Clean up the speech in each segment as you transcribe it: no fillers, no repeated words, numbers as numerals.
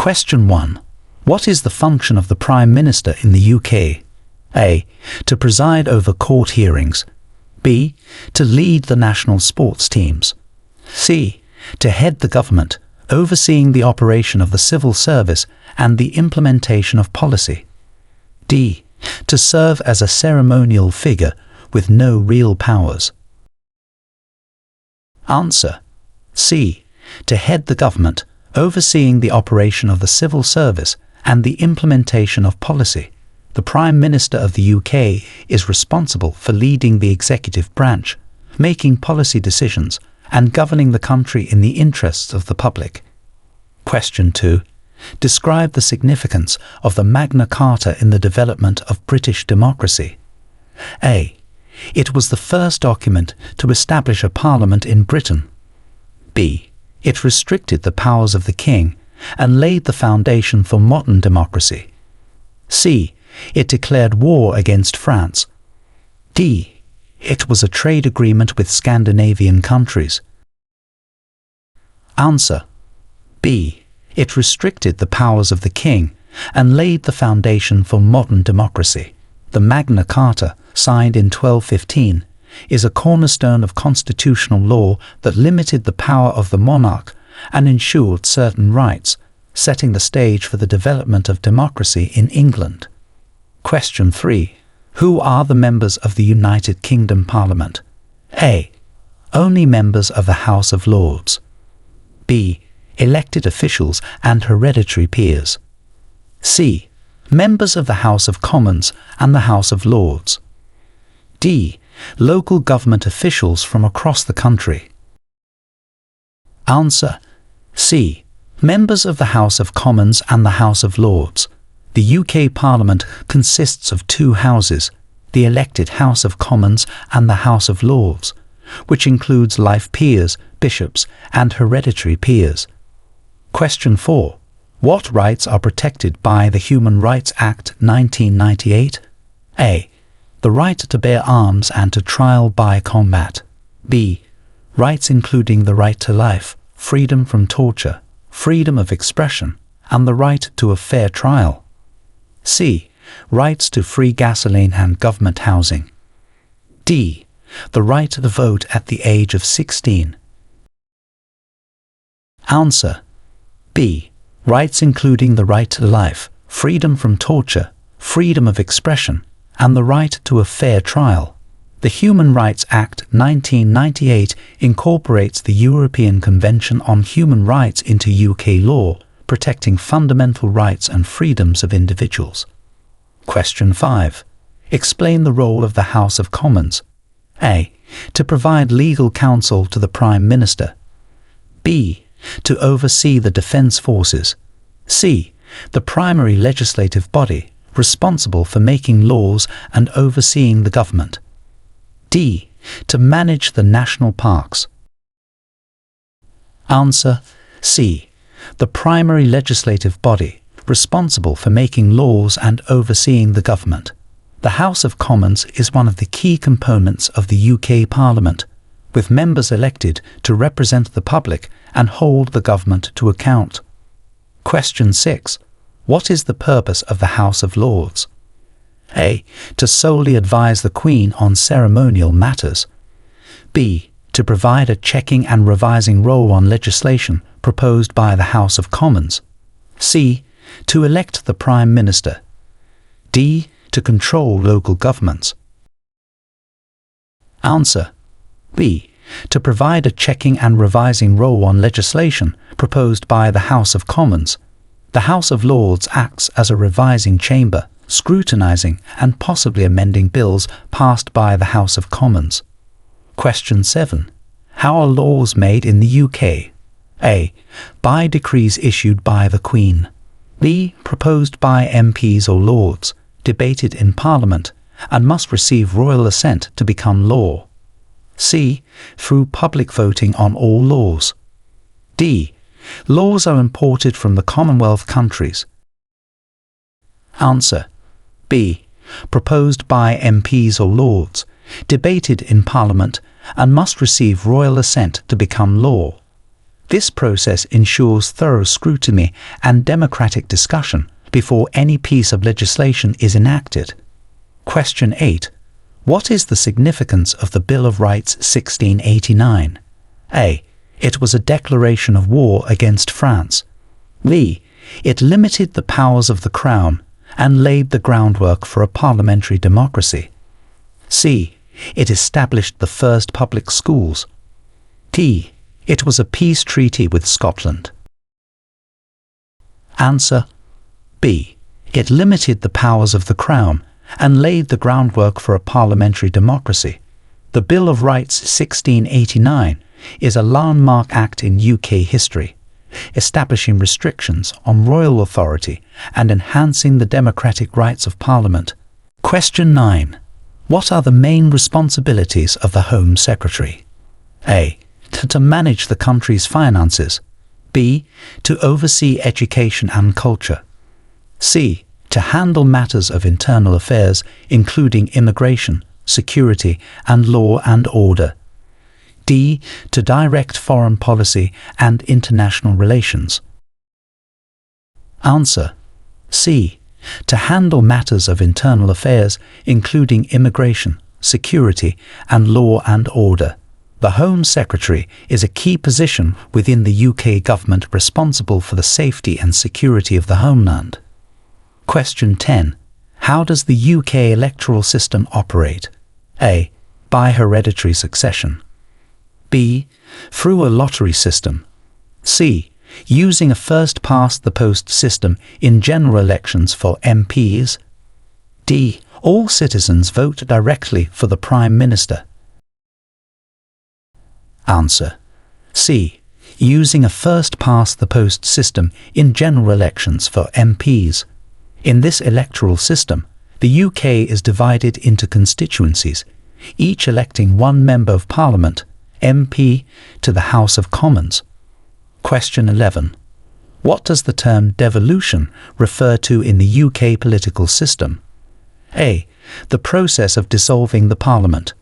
Question 1. What is the function of the Prime Minister in the UK? A. To preside over court hearings. B. To lead the national sports teams. C. To head the government, overseeing the operation of the civil service and the implementation of policy. D. To serve as a ceremonial figure with no real powers. Answer. C. To head the government, overseeing the operation of the civil service and the implementation of policy. The Prime Minister of the UK is responsible for leading the executive branch, making policy decisions, and governing the country in the interests of the public. Question 2. Describe the significance of the Magna Carta in the development of British democracy. A. It was the first document to establish a parliament in Britain. B. It restricted the powers of the king and laid the foundation for modern democracy. C. It declared war against France. D. It was a trade agreement with Scandinavian countries. Answer. B. It restricted the powers of the king and laid the foundation for modern democracy. The Magna Carta, signed in 1215, is a cornerstone of constitutional law that limited the power of the monarch and ensured certain rights, setting the stage for the development of democracy in England. Question 3. Who are the members of the United Kingdom Parliament? A. Only members of the House of Lords. B. Elected officials and hereditary peers. C. Members of the House of Commons and the House of Lords. D. Local government officials from across the country. Answer. C. Members of the House of Commons and the House of Lords. The UK Parliament consists of two houses, the elected House of Commons and the House of Lords, which includes life peers, bishops, and hereditary peers. Question 4. What rights are protected by the Human Rights Act 1998? A. The right to bear arms and to trial by combat. B. Rights including the right to life, freedom from torture, freedom of expression, and the right to a fair trial. C. Rights to free gasoline and government housing. D. The right to vote at the age of 16. Answer. B. Rights including the right to life, freedom from torture, freedom of expression, and the right to a fair trial. The Human Rights Act 1998 incorporates the European Convention on Human Rights into UK law, protecting fundamental rights and freedoms of individuals. Question 5. Explain the role of the House of Commons. A. To provide legal counsel to the Prime Minister. B. To oversee the defence forces. C. The primary legislative body, responsible for making laws and overseeing the government. D. To manage the national parks. Answer. C. The primary legislative body, responsible for making laws and overseeing the government. The House of Commons is one of the key components of the UK Parliament, with members elected to represent the public and hold the government to account. Question 6. What is the purpose of the House of Lords? A. To solely advise the Queen on ceremonial matters. B. To provide a checking and revising role on legislation proposed by the House of Commons. C. To elect the Prime Minister. D. To control local governments. Answer. B. To provide a checking and revising role on legislation proposed by the House of Commons. The House of Lords acts as a revising chamber, scrutinising and possibly amending bills passed by the House of Commons. Question 7. How are laws made in the UK? A. By decrees issued by the Queen. B. Proposed by MPs or Lords, debated in Parliament, and must receive royal assent to become law. C. Through public voting on all laws. D. Laws are imported from the Commonwealth countries. Answer. B. Proposed by MPs or Lords, debated in Parliament, and must receive royal assent to become law. This process ensures thorough scrutiny and democratic discussion before any piece of legislation is enacted. Question 8. What is the significance of the Bill of Rights 1689? A. It was a declaration of war against France. B. It limited the powers of the Crown and laid the groundwork for a parliamentary democracy. C. It established the first public schools. D. It was a peace treaty with Scotland. Answer. B. It limited the powers of the Crown and laid the groundwork for a parliamentary democracy. The Bill of Rights 1689 is a landmark act in UK history, establishing restrictions on royal authority and enhancing the democratic rights of Parliament. Question 9. What are the main responsibilities of the Home Secretary? A. To manage the country's finances. B. To oversee education and culture. C. To handle matters of internal affairs, including immigration, security, and law and order. D. To direct foreign policy and international relations. Answer. C. To handle matters of internal affairs, including immigration, security, and law and order. The Home Secretary is a key position within the UK government responsible for the safety and security of the homeland. Question 10. How does the UK electoral system operate? A. By hereditary succession. B. Through a lottery system. C. Using a first-past-the-post system in general elections for MPs. D. All citizens vote directly for the Prime Minister. Answer. C. Using a first-past-the-post system in general elections for MPs. In this electoral system, the UK is divided into constituencies, each electing one Member of Parliament, MP, to the House of Commons. Question 11. What does the term devolution refer to in the UK political system? A. The process of dissolving the Parliament.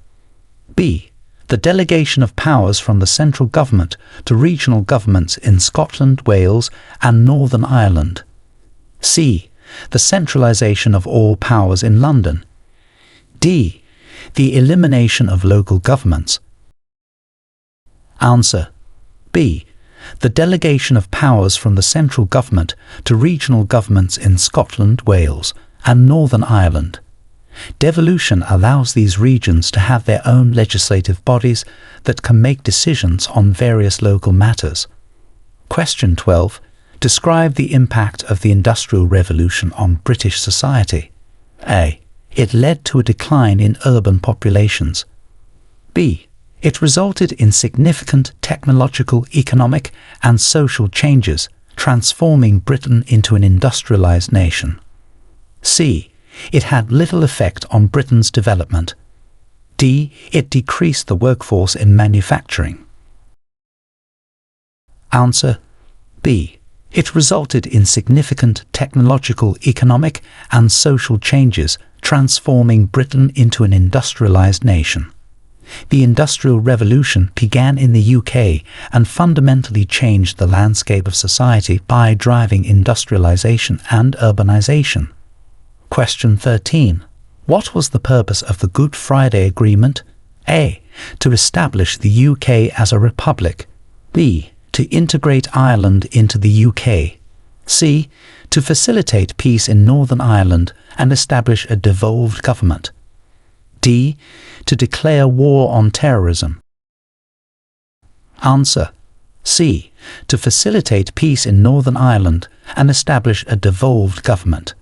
B. The delegation of powers from the central government to regional governments in Scotland, Wales, and Northern Ireland. C. The centralisation of all powers in London. D. The elimination of local governments. Answer. B. The delegation of powers from the central government to regional governments in Scotland, Wales, and Northern Ireland. Devolution allows these regions to have their own legislative bodies that can make decisions on various local matters. Question 12. Describe the impact of the Industrial Revolution on British society. A. It led to a decline in urban populations. B. It resulted in significant technological, economic, and social changes, transforming Britain into an industrialised nation. C. It had little effect on Britain's development. D. It decreased the workforce in manufacturing. Answer. B. It resulted in significant technological, economic, and social changes, transforming Britain into an industrialised nation. The Industrial Revolution began in the UK and fundamentally changed the landscape of society by driving industrialisation and urbanisation. Question 13. What was the purpose of the Good Friday Agreement? A. To establish the UK as a republic. B. To integrate Ireland into the UK. C. To facilitate peace in Northern Ireland and establish a devolved government. D. To declare war on terrorism. Answer. C. To facilitate peace in Northern Ireland and establish a devolved government.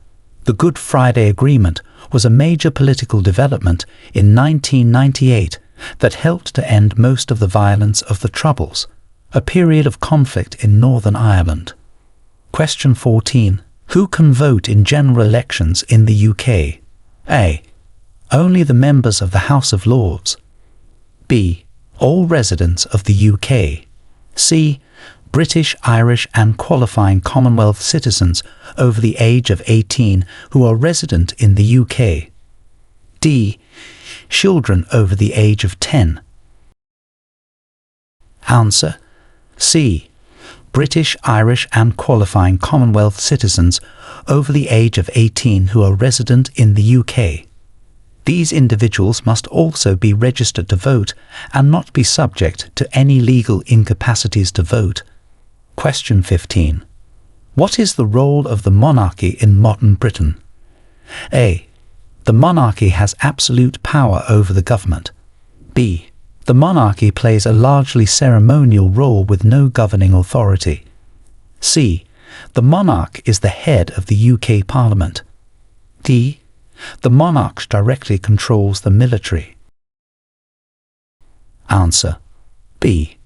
The Good Friday Agreement was a major political development in 1998 that helped to end most of the violence of the Troubles, a period of conflict in Northern Ireland. Question 14. Who can vote in general elections in the UK? A. Only the members of the House of Lords. B. All residents of the UK. C. British, Irish, and qualifying Commonwealth citizens over the age of 18 who are resident in the UK. D. Children over the age of 10. Answer. C. British, Irish and qualifying Commonwealth citizens over the age of 18 who are resident in the UK. These individuals must also be registered to vote and not be subject to any legal incapacities to vote. Question 15. What is the role of the monarchy in modern Britain? A. The monarchy has absolute power over the government. B. The monarchy plays a largely ceremonial role with no governing authority. C. The monarch is the head of the UK Parliament. D. The monarch directly controls the military. Answer. B.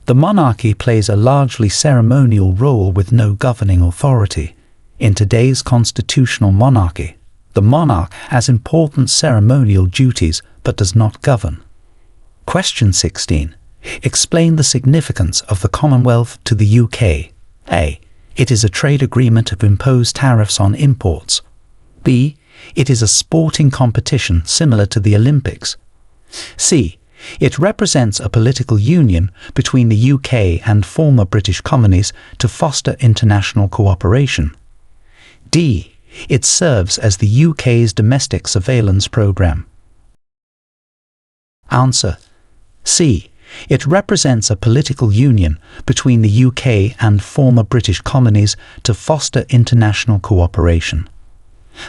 The monarchy plays a largely ceremonial role with no governing authority. In today's constitutional monarchy, the monarch has important ceremonial duties but does not govern. Question 16. Explain the significance of the Commonwealth to the UK. A. It is a trade agreement to impose tariffs on imports. B. It is a sporting competition similar to the Olympics. C. It represents a political union between the UK and former British colonies to foster international cooperation. D. It serves as the UK's domestic surveillance programme. Answer. C. It represents a political union between the UK and former British colonies to foster international cooperation.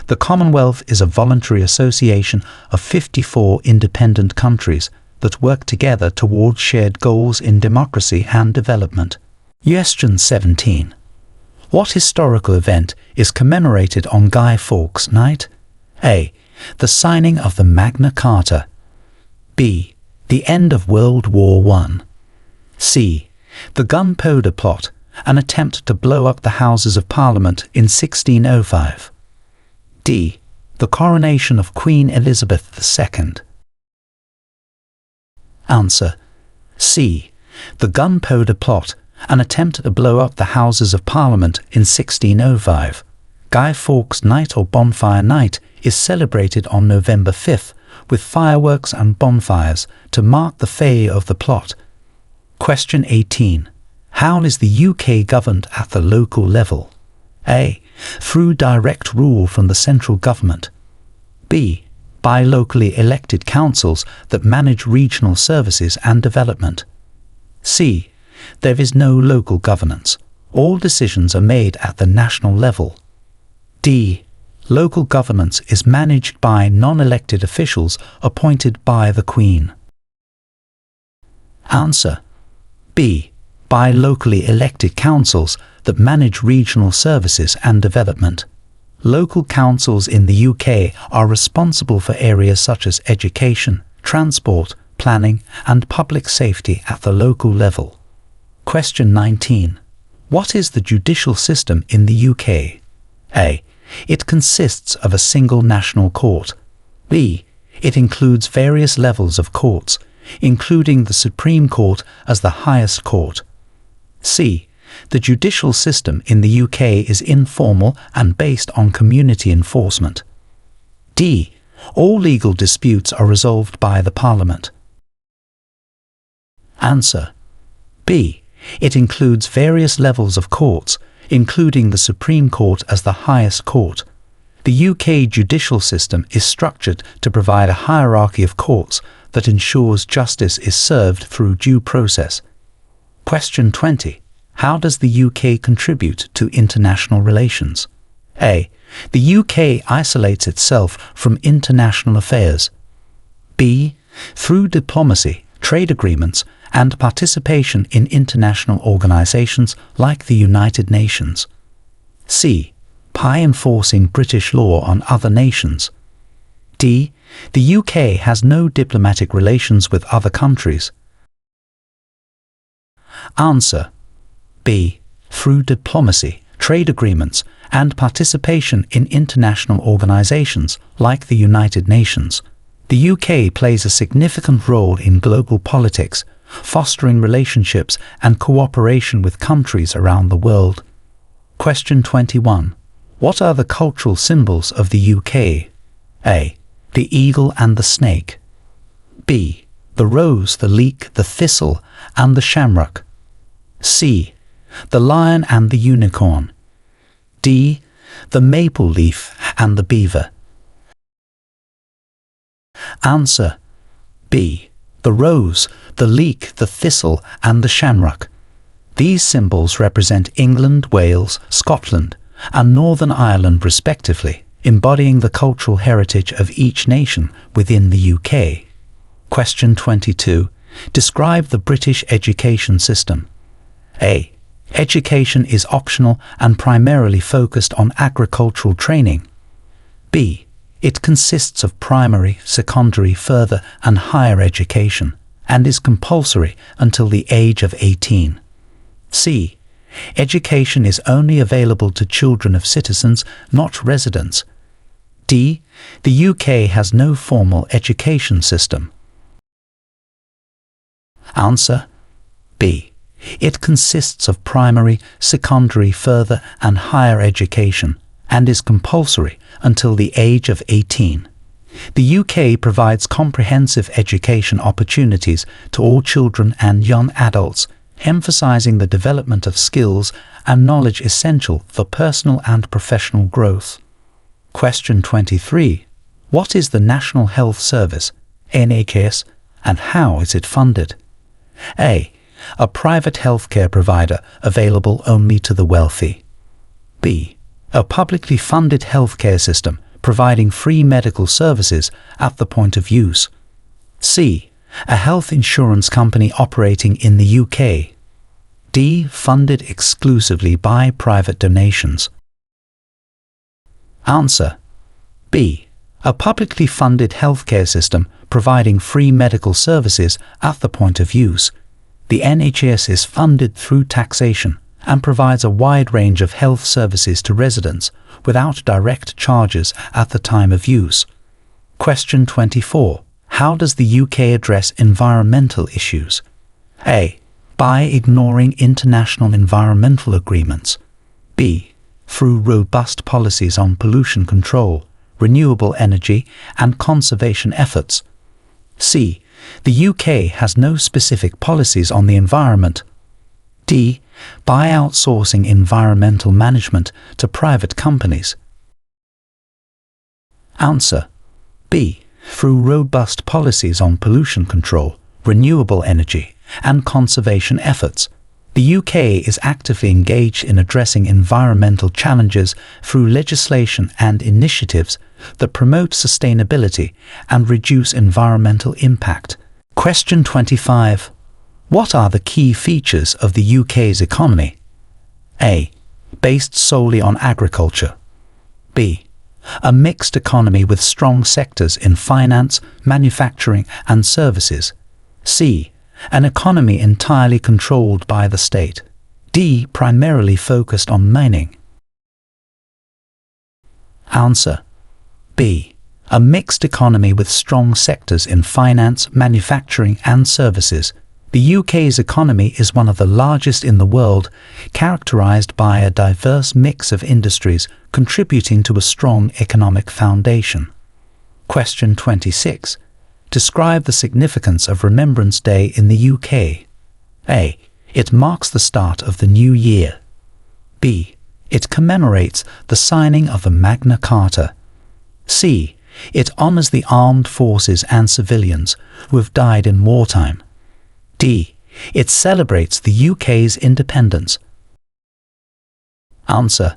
The Commonwealth is a voluntary association of 54 independent countries that work together towards shared goals in democracy and development. Question 17. What historical event is commemorated on Guy Fawkes Night? A. The signing of the Magna Carta. B. The end of World War I. C. The Gunpowder Plot, an attempt to blow up the Houses of Parliament in 1605. D. The coronation of Queen Elizabeth II. Answer. C. The Gunpowder Plot, an attempt to blow up the Houses of Parliament in 1605. Guy Fawkes Night or Bonfire Night is celebrated on November 5th with fireworks and bonfires to mark the fay of the plot. Question 18. How is the UK governed at the local level? A. Through direct rule from the central government. B. By locally elected councils that manage regional services and development. C. There is no local governance. All decisions are made at the national level. D. Local governance is managed by non-elected officials appointed by the Queen. Answer. B. By locally elected councils that manage regional services and development. Local councils in the UK are responsible for areas such as education, transport, planning and public safety at the local level. Question 19. What is the judicial system in the UK? A. It consists of a single national court. B. It includes various levels of courts, including the Supreme Court as the highest court. C. The judicial system in the UK is informal and based on community enforcement. D. All legal disputes are resolved by the Parliament. Answer. B. It includes various levels of courts, including the Supreme Court as the highest court. The UK judicial system is structured to provide a hierarchy of courts that ensures justice is served through due process. Question 20. How does the UK contribute to international relations? A. The UK isolates itself from international affairs. B. Through diplomacy, trade agreements, and participation in international organisations like the United Nations. C. By enforcing British law on other nations. D. The UK has no diplomatic relations with other countries. Answer. B. Through diplomacy, trade agreements, and participation in international organisations like the United Nations. The UK plays a significant role in global politics, fostering relationships and cooperation with countries around the world. Question 21. What are the cultural symbols of the UK? A. The eagle and the snake. B. The rose, the leek, the thistle, and the shamrock. C. The lion and the unicorn. D. The maple leaf and the beaver. Answer B. The rose, the leek, the thistle, and the shamrock. These symbols represent England, Wales, Scotland, and Northern Ireland respectively, embodying the cultural heritage of each nation within the UK. Question 22. Describe the British education system. A. Education is optional and primarily focused on agricultural training. B. It consists of primary, secondary, further, and higher education, and is compulsory until the age of 18. C. Education is only available to children of citizens, not residents. D. The UK has no formal education system. Answer B. It consists of primary, secondary, further, and higher education, and is compulsory until the age of 18. The UK provides comprehensive education opportunities to all children and young adults, emphasizing the development of skills and knowledge essential for personal and professional growth. Question 23. What is the National Health Service, NHS, and how is it funded? A. A private healthcare provider available only to the wealthy. B. A publicly funded healthcare system providing free medical services at the point of use. C. A health insurance company operating in the UK. D. Funded exclusively by private donations. Answer B. A publicly funded healthcare system providing free medical services at the point of use. The NHS is funded through taxation and provides a wide range of health services to residents without direct charges at the time of use. Question 24. How does the UK address environmental issues? A. By ignoring international environmental agreements. B. Through robust policies on pollution control, renewable energy, and conservation efforts. C. The UK has no specific policies on the environment. D. By outsourcing environmental management to private companies. Answer B. Through robust policies on pollution control, renewable energy, and conservation efforts. The UK is actively engaged in addressing environmental challenges through legislation and initiatives that promote sustainability and reduce environmental impact. Question 25. What are the key features of the UK's economy? A. Based solely on agriculture. B. A mixed economy with strong sectors in finance, manufacturing, and services. C. An economy entirely controlled by the state. D. Primarily focused on mining. Answer B. A mixed economy with strong sectors in finance, manufacturing, and services. The UK's economy is one of the largest in the world, characterized by a diverse mix of industries contributing to a strong economic foundation. Question 26. Describe the significance of Remembrance Day in the UK. A. It marks the start of the new year. B. It commemorates the signing of the Magna Carta. C. It honours the armed forces and civilians who have died in wartime. D. It celebrates the UK's independence. Answer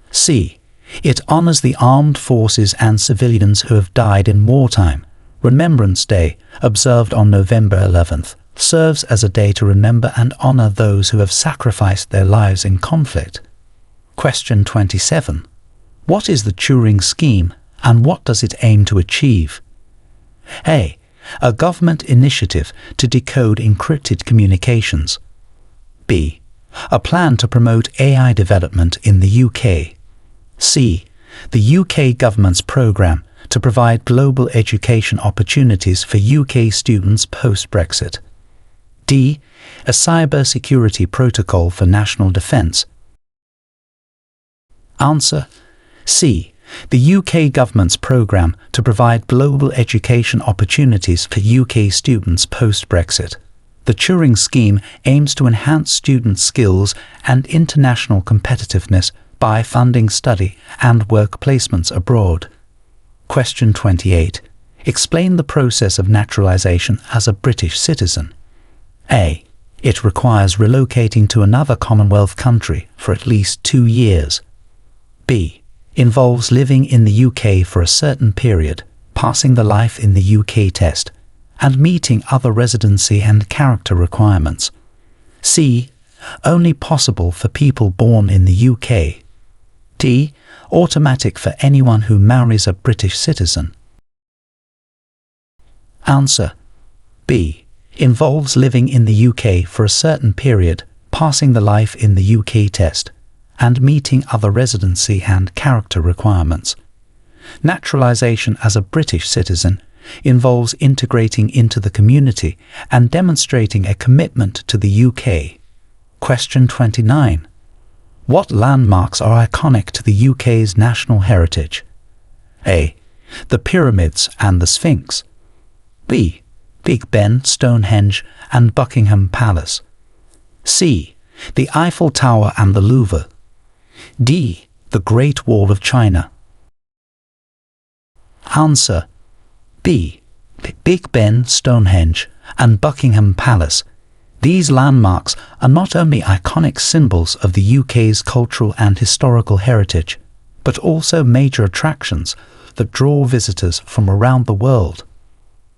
C. It honours the armed forces and civilians who have died in wartime. Remembrance Day, observed on November 11th, serves as a day to remember and honour those who have sacrificed their lives in conflict. Question 27. What is the Turing scheme and what does it aim to achieve? A. A government initiative to decode encrypted communications. B. A plan to promote AI development in the UK. C. The UK government's programme to provide global education opportunities for UK students post-Brexit. D. A cybersecurity protocol for national defence. Answer C. The UK government's programme to provide global education opportunities for UK students post-Brexit. The Turing scheme aims to enhance student skills and international competitiveness by funding study and work placements abroad. Question 28. Explain the process of naturalization as a British citizen. A. It requires relocating to another Commonwealth country for at least 2 years. B. Involves living in the UK for a certain period, passing the Life in the UK test, and meeting other residency and character requirements. C. Only possible for people born in the UK. D. Automatic for anyone who marries a British citizen. Answer. B. Involves living in the UK for a certain period, passing the Life in the UK test, and meeting other residency and character requirements. Naturalization as a British citizen involves integrating into the community and demonstrating a commitment to the UK. Question 29. What landmarks are iconic to the UK's national heritage? A. The Pyramids and the Sphinx. B. Big Ben, Stonehenge, and Buckingham Palace. C. The Eiffel Tower and the Louvre. D. The Great Wall of China. Answer. B. Big Ben, Stonehenge, and Buckingham Palace. These landmarks are not only iconic symbols of the UK's cultural and historical heritage, but also major attractions that draw visitors from around the world.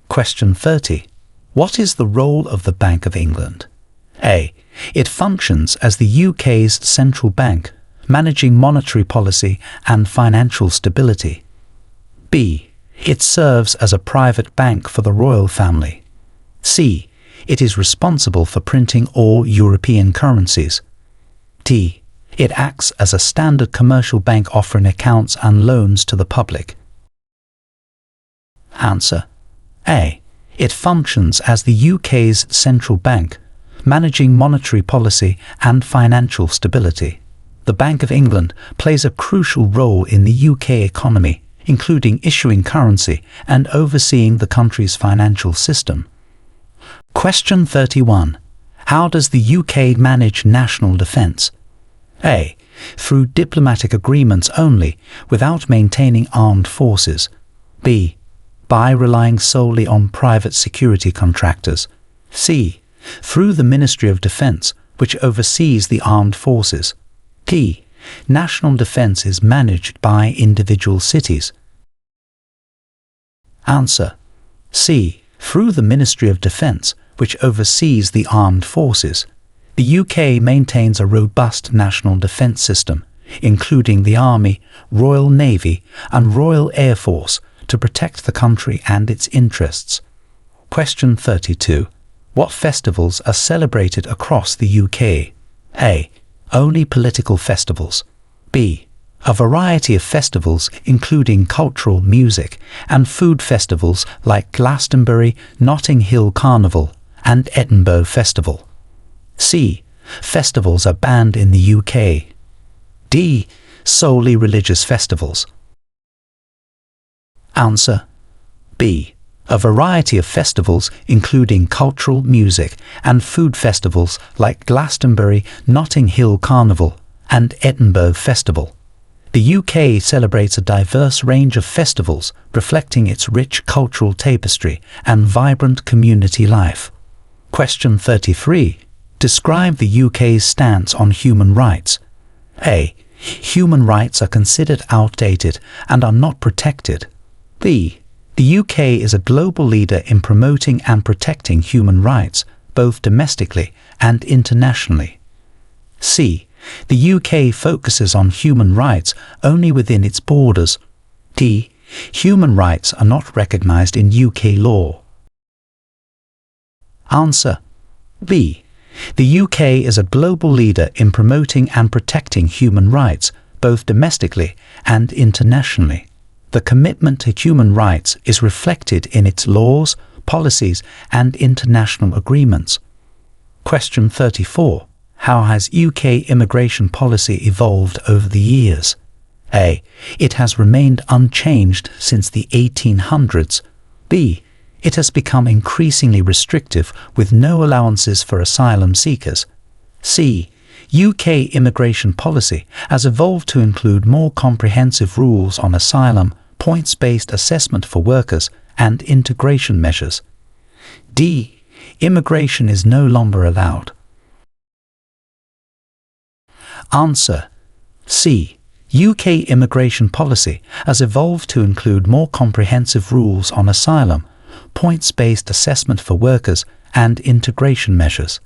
Question 30. What is the role of the Bank of England? A. It functions as the UK's central bank, managing monetary policy and financial stability. B. It serves as a private bank for the royal family. C. It is responsible for printing all European currencies. D. It acts as a standard commercial bank offering accounts and loans to the public. Answer. A. It functions as the UK's central bank, managing monetary policy and financial stability. The Bank of England plays a crucial role in the UK economy, including issuing currency and overseeing the country's financial system. Question 31. How does the UK manage national defence? A. Through diplomatic agreements only, without maintaining armed forces. B. By relying solely on private security contractors. C. Through the Ministry of Defence, which oversees the armed forces. D. National defence is managed by individual cities. Answer. C. Through the Ministry of Defence, which oversees the armed forces. The UK maintains a robust national defence system, including the Army, Royal Navy, and Royal Air Force, to protect the country and its interests. Question 32. What festivals are celebrated across the UK? A. Only political festivals. B. A variety of festivals including cultural, music, and food festivals like Glastonbury, Notting Hill Carnival, and Edinburgh Festival. C. Festivals are banned in the UK. D. Solely religious festivals. Answer. B. A variety of festivals including cultural, music, and food festivals like Glastonbury, Notting Hill Carnival, and Edinburgh Festival. The UK celebrates a diverse range of festivals reflecting its rich cultural tapestry and vibrant community life. Question 33. Describe the UK's stance on human rights. A. Human rights are considered outdated and are not protected. B. The UK is a global leader in promoting and protecting human rights, both domestically and internationally. C. The UK focuses on human rights only within its borders. D. Human rights are not recognised in UK law. Answer. B. The UK is a global leader in promoting and protecting human rights, both domestically and internationally. The commitment to human rights is reflected in its laws, policies, and international agreements. Question 34. How has UK immigration policy evolved over the years? A. It has remained unchanged since the 1800s. B. it has become increasingly restrictive with no allowances for asylum seekers. C. UK immigration policy has evolved to include more comprehensive rules on asylum, points-based assessment for workers, and integration measures. D. Immigration is no longer allowed. Answer. C. UK immigration policy has evolved to include more comprehensive rules on asylum, points-based assessment for workers, and integration measures.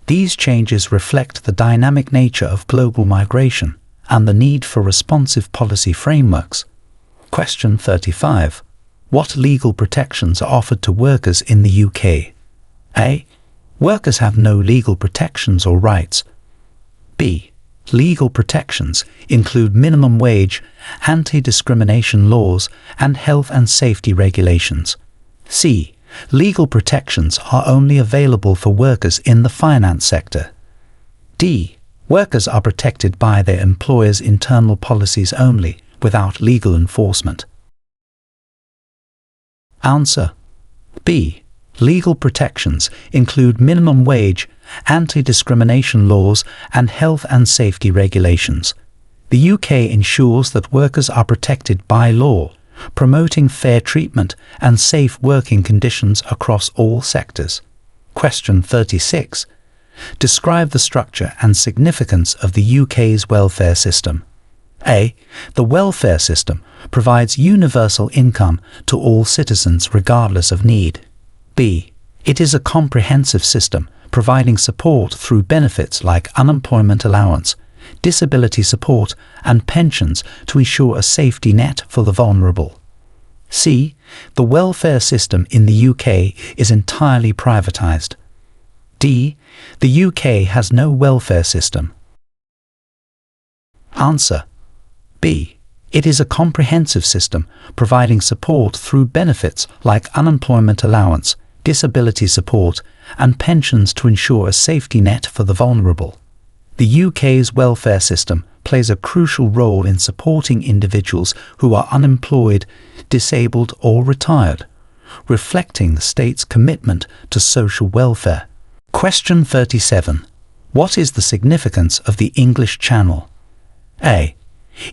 These changes reflect the dynamic nature of global migration and the need for responsive policy frameworks. Question 35. What legal protections are offered to workers in the UK? A. Workers have no legal protections or rights. B. Legal protections include minimum wage, anti-discrimination laws, and health and safety regulations. C. Legal protections are only available for workers in the finance sector. D. Workers are protected by their employer's internal policies only, without legal enforcement. Answer. B. Legal protections include minimum wage, anti-discrimination laws, and health and safety regulations. The UK ensures that workers are protected by law, promoting fair treatment and safe working conditions across all sectors. Question 36. Describe the structure and significance of the UK's welfare system. A. The welfare system provides universal income to all citizens regardless of need. B. It is a comprehensive system providing support through benefits like unemployment allowance, disability support, and pensions to ensure a safety net for the vulnerable. C. The welfare system in the UK is entirely privatised. D. The UK has no welfare system. Answer. B. It is a comprehensive system providing support through benefits like unemployment allowance, disability support, and pensions to ensure a safety net for the vulnerable. The UK's welfare system plays a crucial role in supporting individuals who are unemployed, disabled, or retired, reflecting the state's commitment to social welfare. Question 37. What is the significance of the English Channel? A.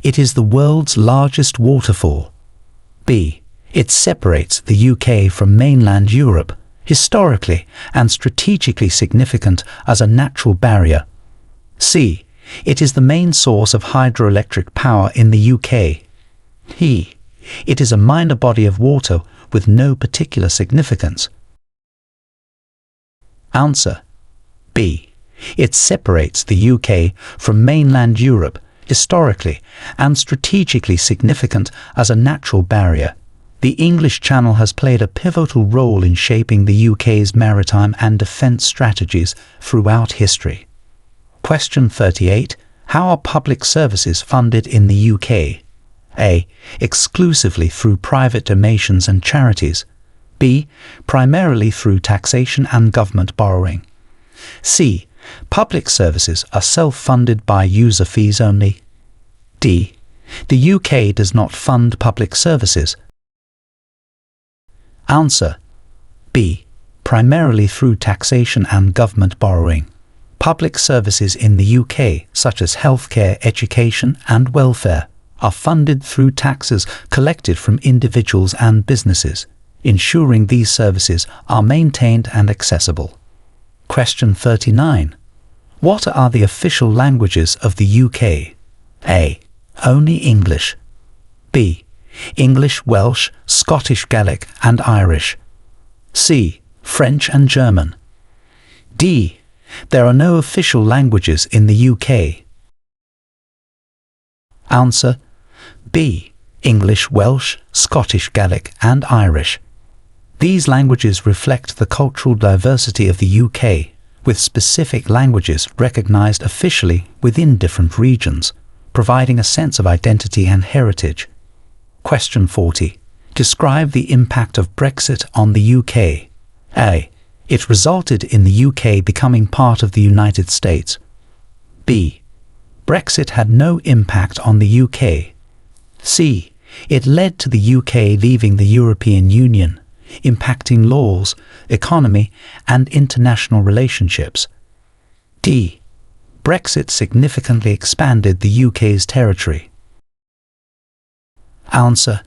It is the world's largest waterfall. B. It separates the UK from mainland Europe, historically and strategically significant as a natural barrier. C. It is the main source of hydroelectric power in the UK. D. It is a minor body of water with no particular significance. Answer. B. It separates the UK from mainland Europe, historically and strategically significant as a natural barrier. The English Channel has played a pivotal role in shaping the UK's maritime and defence strategies throughout history. Question 38. How are public services funded in the UK? A. Exclusively through private donations and charities. B. Primarily through taxation and government borrowing. C. Public services are self-funded by user fees only. D. The UK does not fund public services. Answer. B. Primarily through taxation and government borrowing. Public services in the UK, such as healthcare, education, and welfare, are funded through taxes collected from individuals and businesses, ensuring these services are maintained and accessible. Question 39. What are the official languages of the UK? A. Only English. B. English, Welsh, Scottish Gaelic, and Irish. C. French and German. D. There are no official languages in the UK. Answer. B. English, Welsh, Scottish Gaelic, and Irish. These languages reflect the cultural diversity of the UK, with specific languages recognised officially within different regions, providing a sense of identity and heritage. Question 40. Describe the impact of Brexit on the UK. A. It resulted in the UK becoming part of the United States. B. Brexit had no impact on the UK. C. It led to the UK leaving the European Union, impacting laws, economy, and international relationships. D. Brexit significantly expanded the UK's territory. Answer: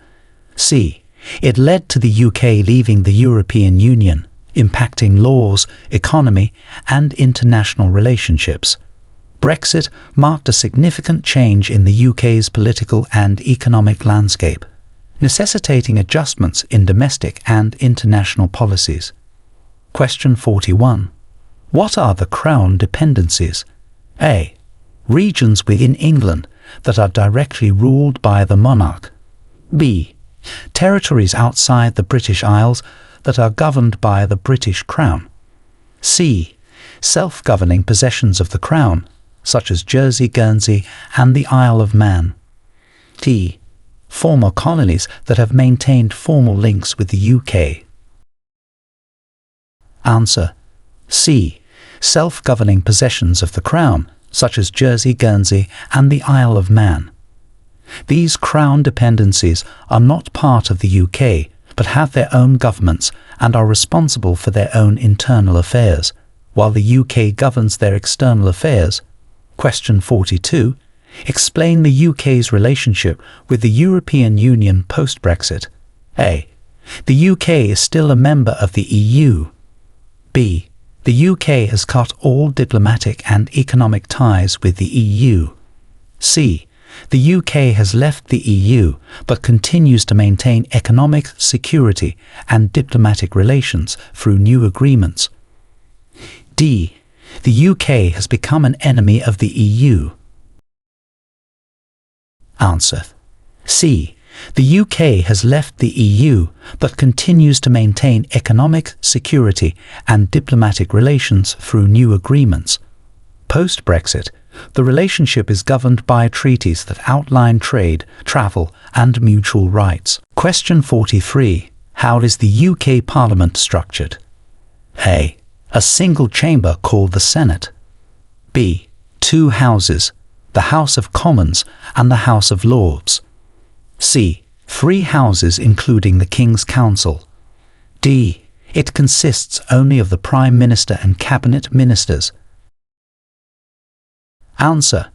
C. It led to the UK leaving the European Union, impacting laws, economy, and international relationships. Brexit marked a significant change in the UK's political and economic landscape, necessitating adjustments in domestic and international policies. Question 41. What are the Crown dependencies? A. Regions within England that are directly ruled by the monarch. B. Territories outside the British Isles that are governed by the British Crown. C. Self-governing possessions of the Crown, such as Jersey, Guernsey, and the Isle of Man. D. Former colonies that have maintained formal links with the UK. Answer: C. Self-governing possessions of the Crown, such as Jersey, Guernsey, and the Isle of Man. These Crown dependencies are not part of the UK, but have their own governments and are responsible for their own internal affairs, while the UK governs their external affairs. Question 42. Explain the UK's relationship with the European Union post-Brexit. A. The UK is still a member of the EU. B. The UK has cut all diplomatic and economic ties with the EU. C. The UK has left the EU but continues to maintain economic, security, and diplomatic relations through new agreements. D. The UK has become an enemy of the EU. Answer: C. The UK has left the EU but continues to maintain economic, security, and diplomatic relations through new agreements. Post-Brexit, the relationship is governed by treaties that outline trade, travel, and mutual rights. Question 43. How is the UK Parliament structured? A. A single chamber called the Senate. B. Two houses, the House of Commons and the House of Lords. C. Three houses including the King's Council. D. It consists only of the Prime Minister and Cabinet Ministers. Answer: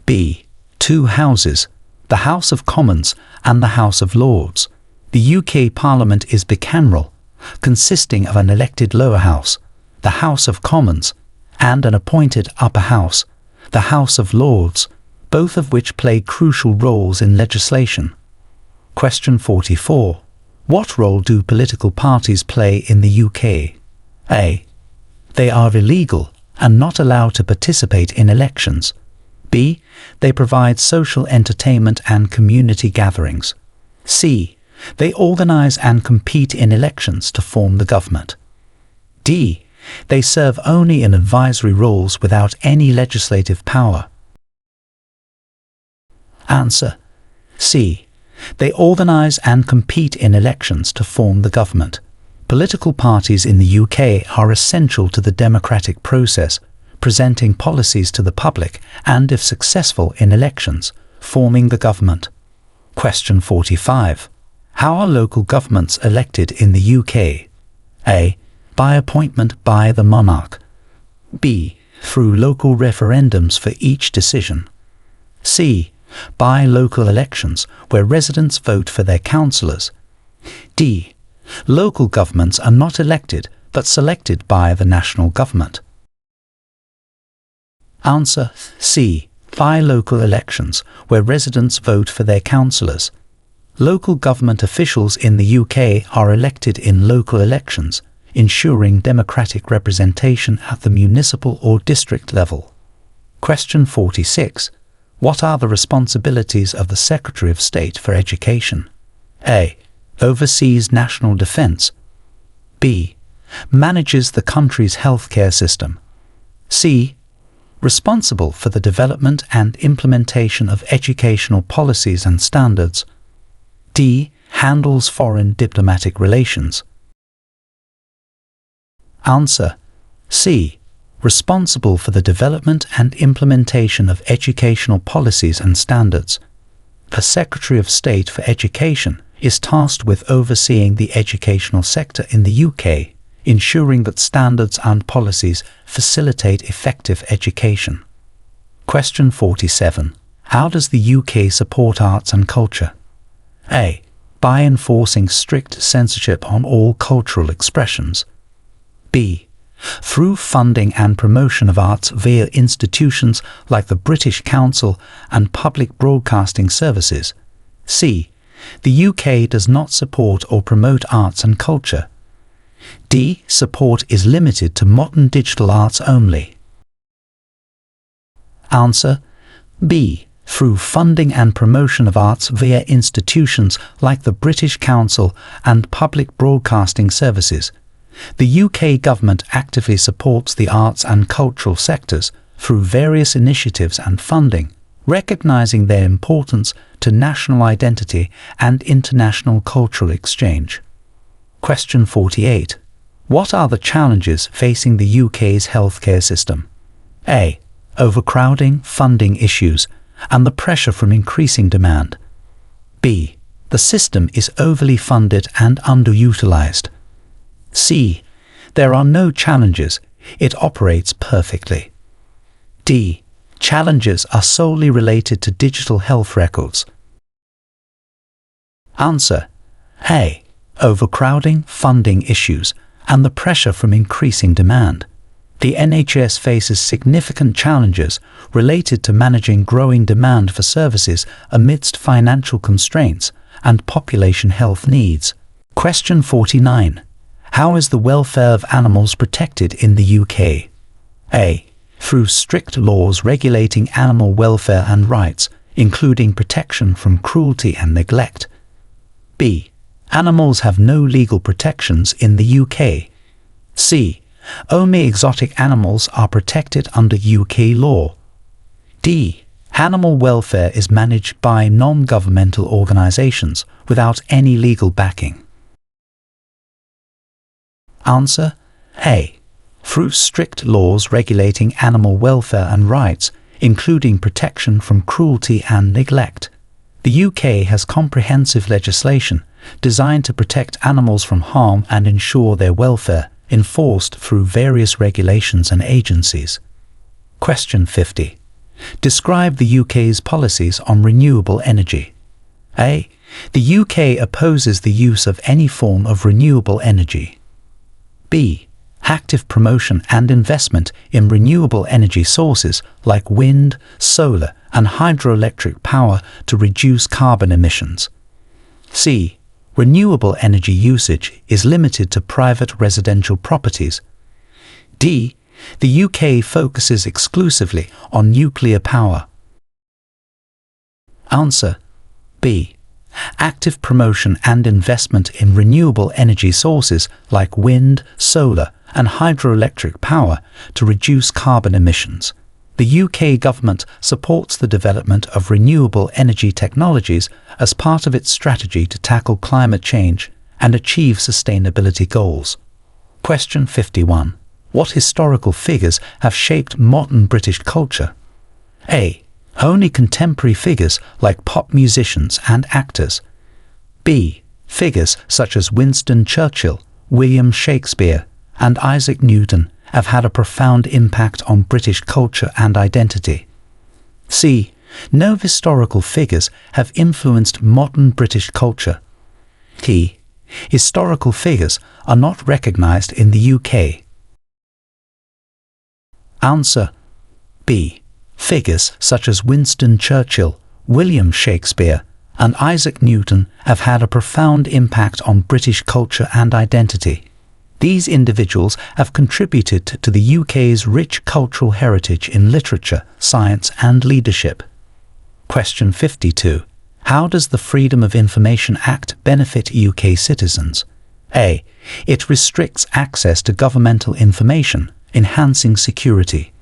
B. Two houses, the House of Commons and the House of Lords. The UK Parliament is bicameral, consisting of an elected lower house, the House of Commons, and an appointed upper house, the House of Lords, both of which play crucial roles in legislation. Question 44. What role do political parties play in the UK? A. They are illegal and not allowed to participate in elections. B. They provide social entertainment and community gatherings. C. They organize and compete in elections to form the government. D. They serve only in advisory roles without any legislative power. Answer: C. They organize and compete in elections to form the government. Political parties in the UK are essential to the democratic process, presenting policies to the public and, if successful in elections, forming the government. Question 45. How are local governments elected in the UK? A. By appointment by the monarch. B. Through local referendums for each decision. C. By local elections where residents vote for their councillors. D. Local governments are not elected but selected by the national government. Answer: C. By local elections where residents vote for their councillors. Local government officials in the UK are elected in local elections, ensuring democratic representation at the municipal or district level. Question 46. What are the responsibilities of the Secretary of State for Education? A. Oversees national defence. B. Manages the country's healthcare system. C. Responsible for the development and implementation of educational policies and standards. D. Handles foreign diplomatic relations. Answer: C. Responsible for the development and implementation of educational policies and standards. The Secretary of State for Education is tasked with overseeing the educational sector in the UK, ensuring that standards and policies facilitate effective education. Question 47. How does the UK support arts and culture? A. By enforcing strict censorship on all cultural expressions. B. Through funding and promotion of arts via institutions like the British Council and public broadcasting services. C. The UK does not support or promote arts and culture. D. Support is limited to modern digital arts only. Answer: B. Through funding and promotion of arts via institutions like the British Council and public broadcasting services. The UK government actively supports the arts and cultural sectors through various initiatives and funding, recognising their importance to national identity and international cultural exchange. Question 48. What are the challenges facing the UK's healthcare system? A. Overcrowding, funding issues, and the pressure from increasing demand. B. The system is overly funded and underutilised. C. There are no challenges, it operates perfectly. D. Challenges are solely related to digital health records. Answer: A. Overcrowding, funding issues, and the pressure from increasing demand. The NHS faces significant challenges related to managing growing demand for services amidst financial constraints and population health needs. Question 49. How is the welfare of animals protected in the UK? A. Through strict laws regulating animal welfare and rights, including protection from cruelty and neglect. B. Animals have no legal protections in the UK. C. Only exotic animals are protected under UK law. D. Animal welfare is managed by non-governmental organisations without any legal backing. Answer: A. Through strict laws regulating animal welfare and rights, including protection from cruelty and neglect. The UK has comprehensive legislation designed to protect animals from harm and ensure their welfare, enforced through various regulations and agencies. Question 50. Describe the UK's policies on renewable energy. A. The UK opposes the use of any form of renewable energy. B. Active promotion and investment in renewable energy sources like wind, solar, and hydroelectric power to reduce carbon emissions. C. Renewable energy usage is limited to private residential properties. D. The UK focuses exclusively on nuclear power. Answer: B. Active promotion and investment in renewable energy sources like wind, solar, and hydroelectric power to reduce carbon emissions. The UK government supports the development of renewable energy technologies as part of its strategy to tackle climate change and achieve sustainability goals. Question 51. What historical figures have shaped modern British culture? A. Only contemporary figures like pop musicians and actors. B. Figures such as Winston Churchill, William Shakespeare, and Isaac Newton have had a profound impact on British culture and identity. C. No historical figures have influenced modern British culture. D. Historical figures are not recognised in the UK. Answer: B. Figures such as Winston Churchill, William Shakespeare, and Isaac Newton have had a profound impact on British culture and identity. These individuals have contributed to the UK's rich cultural heritage in literature, science, and leadership. Question 52. How does the Freedom of Information Act benefit UK citizens? A. It restricts access to governmental information, enhancing security.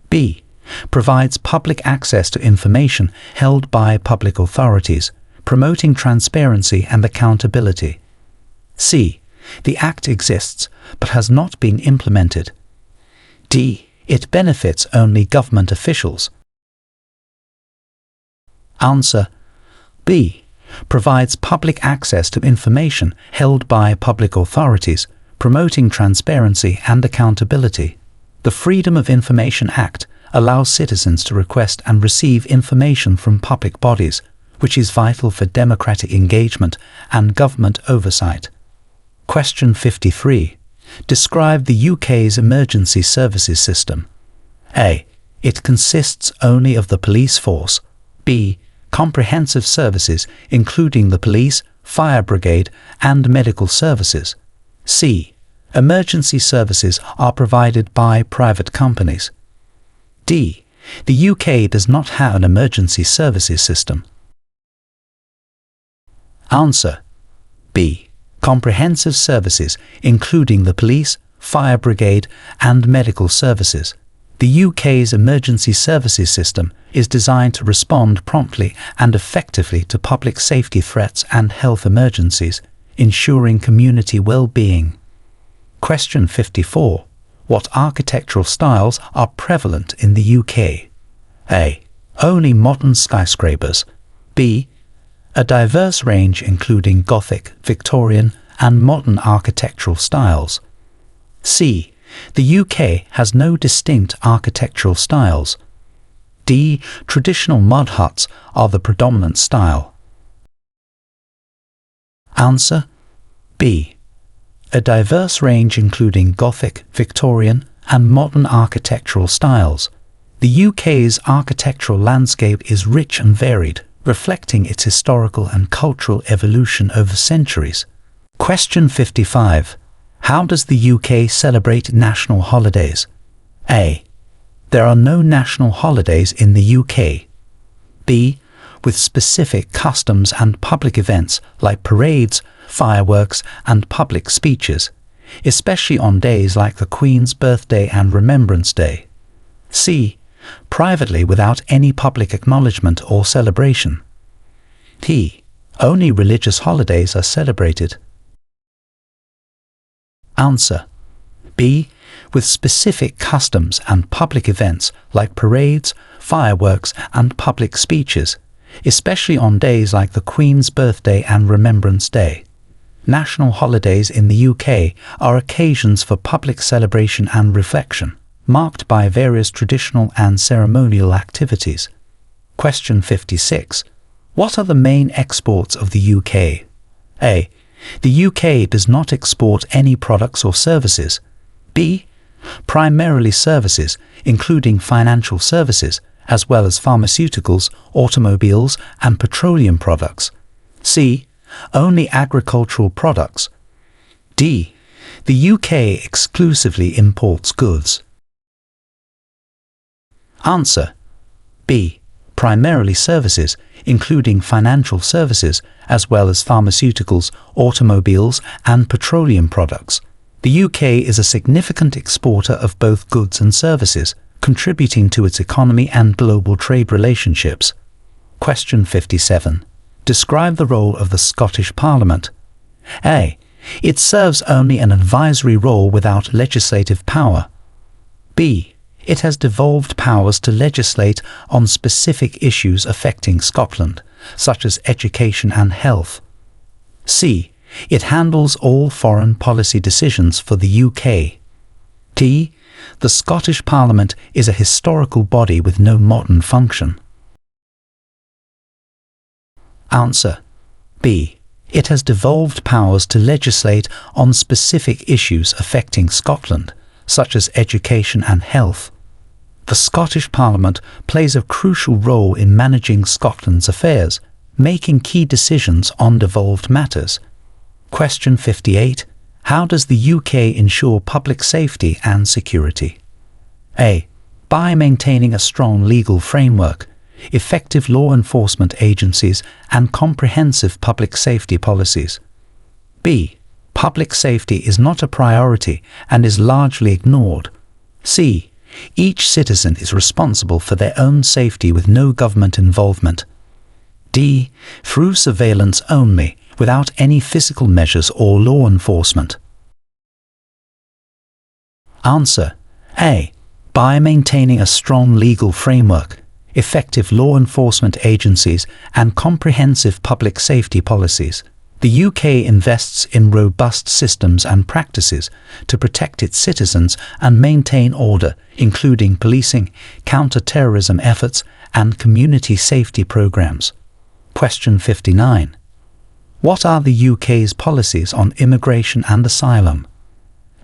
B. Provides public access to information held by public authorities, promoting transparency and accountability. C. The Act exists but has not been implemented. D. It benefits only government officials. Answer: B. provides public access to information held by public authorities, promoting transparency and accountability. The Freedom of Information Act allows citizens to request and receive information from public bodies, which is vital for democratic engagement and government oversight. Question 53. Describe the UK's emergency services system. A. It consists only of the police force. B. Comprehensive services including the police, fire brigade and medical services. C. Emergency services are provided by private companies. D. The UK does not have an emergency services system. Answer. B. Comprehensive services including the police, fire brigade and medical services. The UK's emergency services system is designed to respond promptly and effectively to public safety threats and health emergencies, ensuring community well-being. Question 54. What architectural styles are prevalent in the UK? A. Only modern skyscrapers. B. A diverse range including Gothic, Victorian and modern architectural styles. C. The UK has no distinct architectural styles. D. Traditional mud huts are the predominant style. Answer. B. A diverse range including Gothic, Victorian and modern architectural styles. The UK's architectural landscape is rich and varied, reflecting its historical and cultural evolution over centuries. Question 55. How does the UK celebrate national holidays? A. There are no national holidays in the UK. B. With specific customs and public events like parades, fireworks and public speeches, especially on days like the Queen's birthday and Remembrance Day. C. Privately without any public acknowledgement or celebration. D. Only religious holidays are celebrated. Answer. B. With specific customs and public events like parades, fireworks and public speeches, especially on days like the Queen's birthday and Remembrance Day. National holidays in the UK are occasions for public celebration and reflection, marked by various traditional and ceremonial activities. Question 56. What are the main exports of the UK? A. The UK does not export any products or services. B. Primarily services, including financial services, as well as pharmaceuticals, automobiles and petroleum products. C. Only agricultural products. D. The UK exclusively imports goods. Answer. B. Primarily services, including financial services, as well as pharmaceuticals, automobiles and petroleum products. The UK is a significant exporter of both goods and services, contributing to its economy and global trade relationships. Question 57. Describe the role of the Scottish Parliament. A. It serves only an advisory role without legislative power. B. It has devolved powers to legislate on specific issues affecting Scotland, such as education and health. C. It handles all foreign policy decisions for the UK. D. The Scottish Parliament is a historical body with no modern function. Answer. B. It has devolved powers to legislate on specific issues affecting Scotland, such as education and health. The Scottish Parliament plays a crucial role in managing Scotland's affairs, making key decisions on devolved matters. Question 58. How does the UK ensure public safety and security? A. By maintaining a strong legal framework, effective law enforcement agencies and comprehensive public safety policies. B. Public safety is not a priority and is largely ignored. C. Each citizen is responsible for their own safety with no government involvement. D. Through surveillance only, without any physical measures or law enforcement. Answer. A. By maintaining a strong legal framework, effective law enforcement agencies, and comprehensive public safety policies. The UK invests in robust systems and practices to protect its citizens and maintain order, including policing, counter-terrorism efforts, and community safety programs. Question 59. What are the UK's policies on immigration and asylum?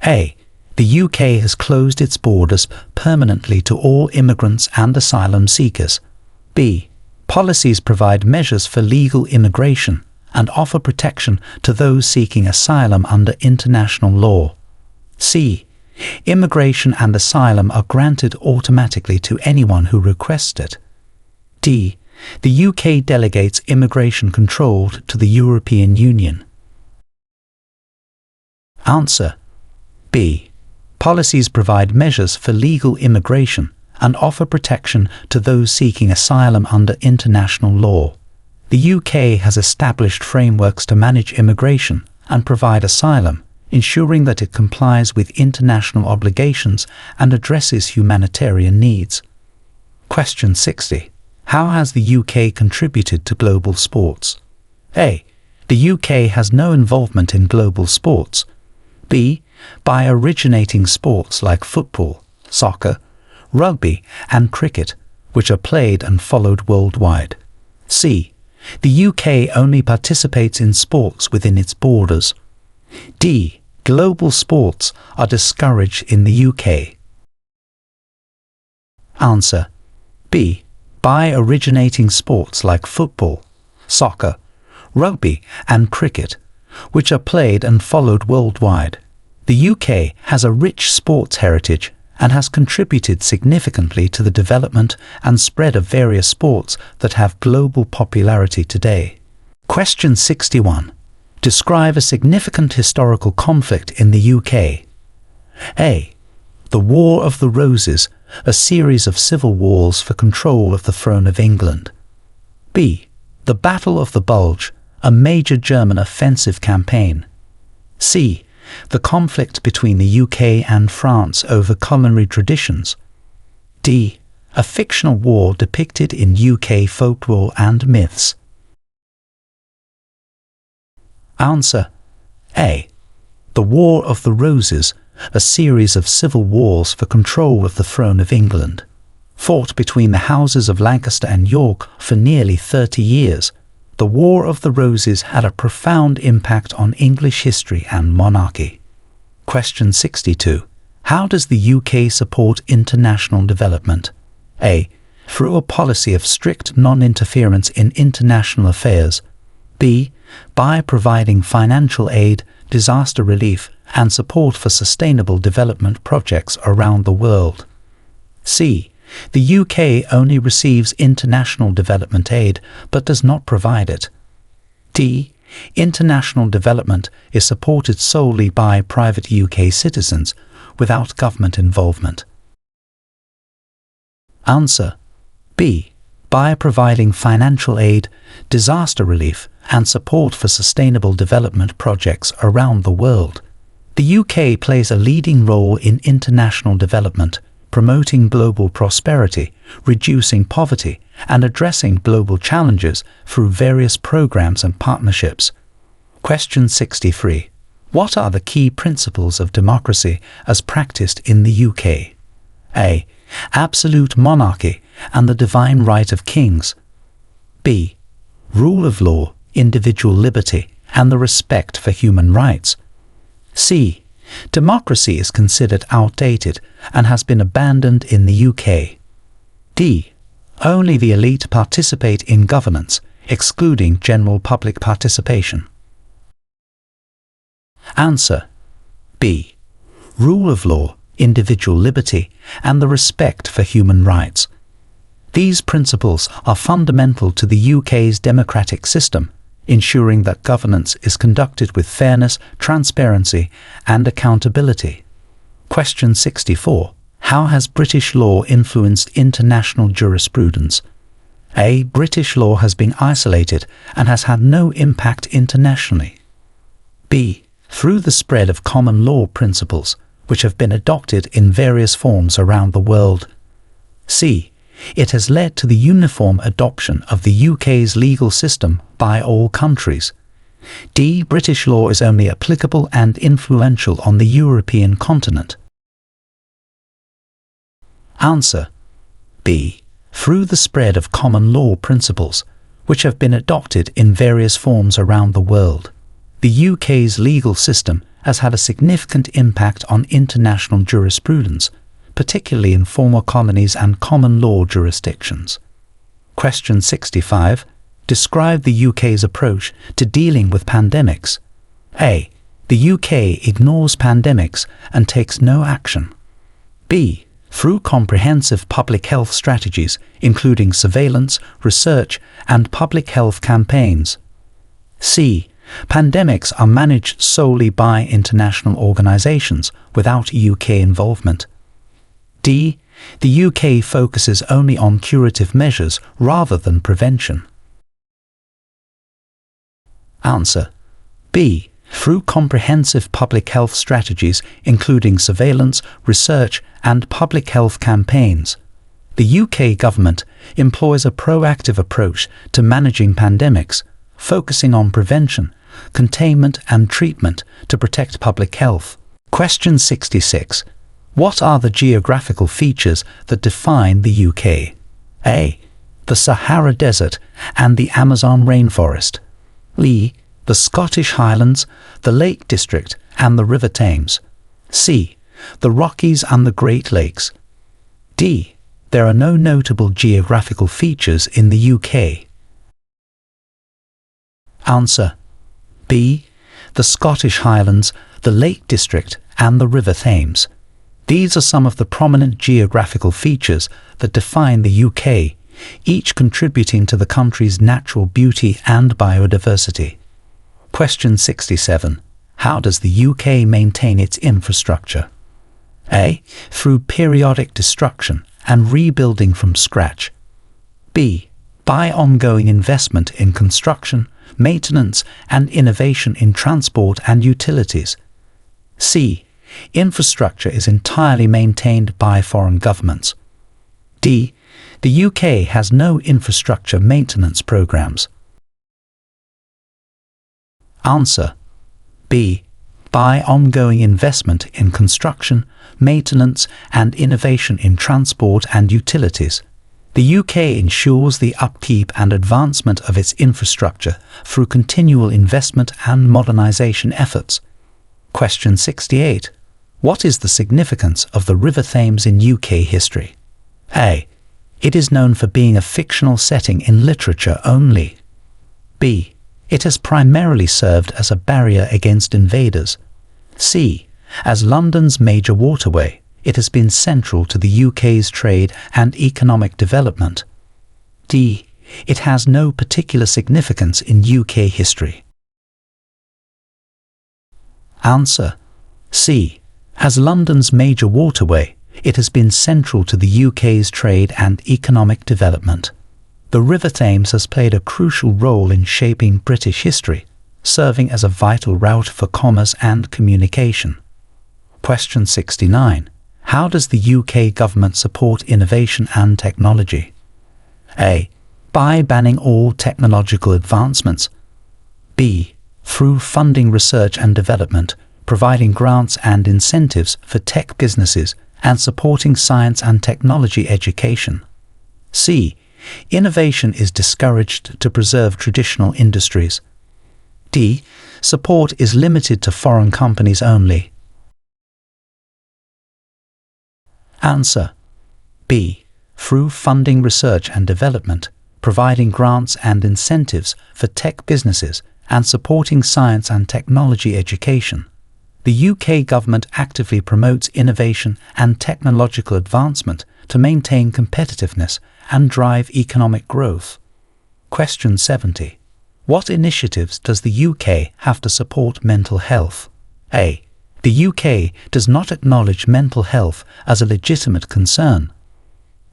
A. The UK has closed its borders permanently to all immigrants and asylum seekers. B. Policies provide measures for legal immigration and offer protection to those seeking asylum under international law. C. Immigration and asylum are granted automatically to anyone who requests it. D. The UK delegates immigration control to the European Union. Answer. B. Policies provide measures for legal immigration and offer protection to those seeking asylum under international law. The UK has established frameworks to manage immigration and provide asylum, ensuring that it complies with international obligations and addresses humanitarian needs. Question 60. How has the UK contributed to global sports? A. The UK has no involvement in global sports. B. By originating sports like football, soccer, rugby, and cricket, which are played and followed worldwide. C. The UK only participates in sports within its borders. D. Global sports are discouraged in the UK. Answer. B. By originating sports like football, soccer, rugby, and cricket, which are played and followed worldwide. The UK has a rich sports heritage and has contributed significantly to the development and spread of various sports that have global popularity today. Question 61. Describe a significant historical conflict in the UK. A. The War of the Roses, a series of civil wars for control of the throne of England. B. The Battle of the Bulge, a major German offensive campaign. C. The conflict between the UK and France over culinary traditions. D. A fictional war depicted in UK folklore and myths. Answer. A. The War of the Roses, a series of civil wars for control of the throne of England, fought between the houses of Lancaster and York for nearly 30 years. The War of the Roses had a profound impact on English history and monarchy. Question 62. How does the UK support international development? A. Through a policy of strict non-interference in international affairs. B. By providing financial aid, disaster relief, and support for sustainable development projects around the world. C. The UK only receives international development aid but does not provide it. D. International development is supported solely by private UK citizens without government involvement. Answer. B. By providing financial aid, disaster relief, and support for sustainable development projects around the world. The UK plays a leading role in international development, promoting global prosperity, reducing poverty, and addressing global challenges through various programs and partnerships. Question 63. What are the key principles of democracy as practiced in the UK? A. Absolute monarchy and the divine right of kings. B. Rule of law, individual liberty, and the respect for human rights. C. Democracy is considered outdated and has been abandoned in the UK. D. Only the elite participate in governance, excluding general public participation. Answer. B. Rule of law, individual liberty, and the respect for human rights. These principles are fundamental to the UK's democratic system, ensuring that governance is conducted with fairness, transparency, and accountability. Question 64. How has British law influenced international jurisprudence? A. British law has been isolated and has had no impact internationally. B. Through the spread of common law principles, which have been adopted in various forms around the world. C. It has led to the uniform adoption of the UK's legal system by all countries. D. British law is only applicable and influential on the European continent. Answer: B. Through the spread of common law principles, which have been adopted in various forms around the world. The UK's legal system has had a significant impact on international jurisprudence, particularly in former colonies and common law jurisdictions. Question 65. Describe the UK's approach to dealing with pandemics. A. The UK ignores pandemics and takes no action. B. Through comprehensive public health strategies, including surveillance, research, and public health campaigns. C. Pandemics are managed solely by international organisations without UK involvement. D. The UK focuses only on curative measures rather than prevention. Answer: B. Through comprehensive public health strategies, including surveillance, research, and public health campaigns. The UK government employs a proactive approach to managing pandemics, focusing on prevention, containment, and treatment to protect public health. Question 66. What are the geographical features that define the UK? A. The Sahara Desert and the Amazon rainforest. B. The Scottish Highlands, the Lake District, and the River Thames. C. The Rockies and the Great Lakes. D. There are no notable geographical features in the UK. Answer: B. The Scottish Highlands, the Lake District, and the River Thames. These are some of the prominent geographical features that define the UK, each contributing to the country's natural beauty and biodiversity. Question 67. How does the UK maintain its infrastructure? A. Through periodic destruction and rebuilding from scratch. B. By ongoing investment in construction, maintenance, and innovation in transport and utilities. C. Infrastructure is entirely maintained by foreign governments. D. The UK has no infrastructure maintenance programs. Answer: B. By ongoing investment in construction, maintenance, and innovation in transport and utilities. The UK ensures the upkeep and advancement of its infrastructure through continual investment and modernisation efforts. Question 68. What is the significance of the River Thames in UK history? A. It is known for being a fictional setting in literature only. B. It has primarily served as a barrier against invaders. C. As London's major waterway, it has been central to the UK's trade and economic development. D. It has no particular significance in UK history. Answer: C. As London's major waterway, it has been central to the UK's trade and economic development. The River Thames has played a crucial role in shaping British history, serving as a vital route for commerce and communication. Question 69. How does the UK government support innovation and technology? A. By banning all technological advancements. B. Through funding research and development, providing grants and incentives for tech businesses, and supporting science and technology education. C. Innovation is discouraged to preserve traditional industries. D. Support is limited to foreign companies only. Answer: B. Through funding research and development, providing grants and incentives for tech businesses, and supporting science and technology education. The UK government actively promotes innovation and technological advancement to maintain competitiveness and drive economic growth. Question 70. What initiatives does the UK have to support mental health? A. The UK does not acknowledge mental health as a legitimate concern.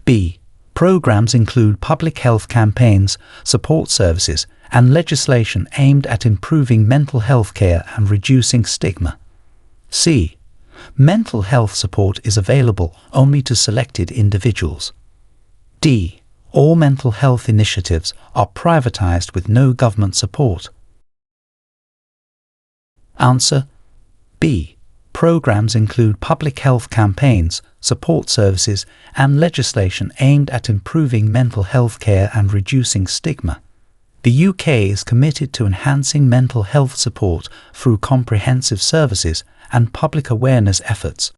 B. Programs include public health campaigns, support services, and legislation aimed at improving mental health care and reducing stigma. C. Mental health support is available only to selected individuals. D. All mental health initiatives are privatized with no government support. Answer B. Programs include public health campaigns, support services, and legislation aimed at improving mental health care and reducing stigma. The UK is committed to enhancing mental health support through comprehensive services and public awareness efforts.